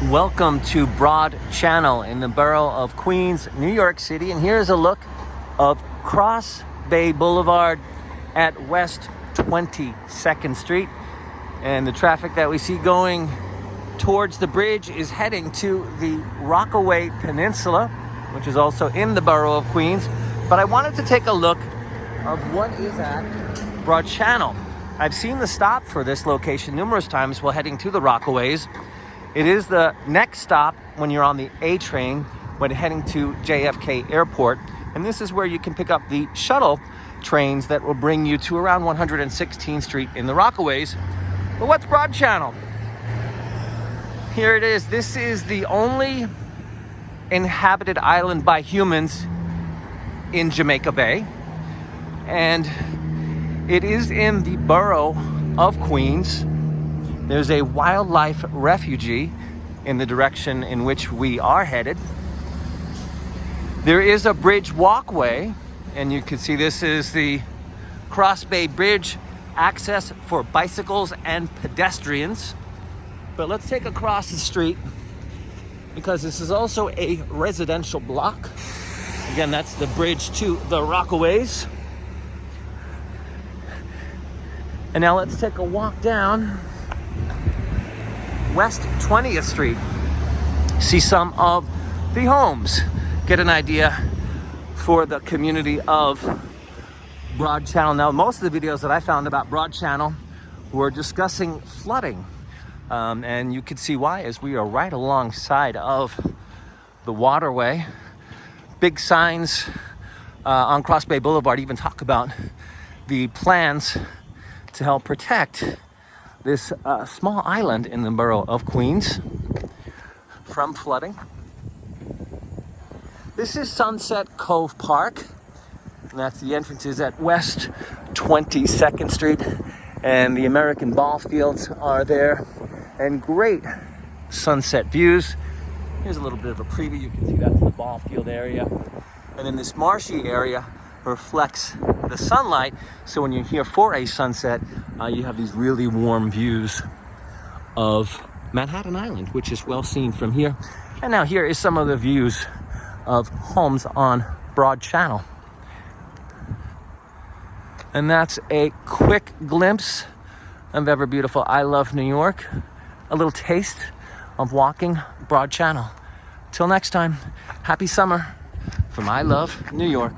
Welcome to Broad Channel in the borough of Queens, New York City. And here's a look of Cross Bay Boulevard at West 22nd Street. And the traffic that we see going towards the bridge is heading to the Rockaway Peninsula, which is also in the borough of Queens. But I wanted to take a look of what is at Broad Channel. I've seen the stop for this location numerous times while heading to the Rockaways. It is the next stop when you're on the A train when heading to JFK Airport. And this is where you can pick up the shuttle trains that will bring you to around 116th Street in the Rockaways. But what's Broad Channel? Here it is. This is the only inhabited island by humans in Jamaica Bay. And it is in the borough of Queens. There's a wildlife refuge in the direction in which we are headed. There is a bridge walkway, and you can see this is the Cross Bay Bridge access for bicycles and pedestrians. But let's take across the street because this is also a residential block. Again, that's the bridge to the Rockaways. And now let's take a walk down West 20th Street. See some of the homes. Get an idea for the community of Broad Channel. Now, most of the videos that I found about Broad Channel were discussing flooding. And you can see why, as we are right alongside of the waterway. Big signs on Cross Bay Boulevard even talk about the plans to help protect this small island in the borough of Queens from flooding. This is Sunset Cove Park, and that's the entrances at West 22nd Street, and the American ball fields are there, and great sunset views. Here's a little bit of a preview. You can see that's the ball field area, and then this marshy area reflects the sunlight, so when you're here for a sunset, you have these really warm views of Manhattan Island, which is well seen from here. And now here is some of the views of homes on Broad Channel. And that's a quick glimpse of ever beautiful I Love New York, a little taste of walking Broad Channel. Till next time, happy summer from I Love New York.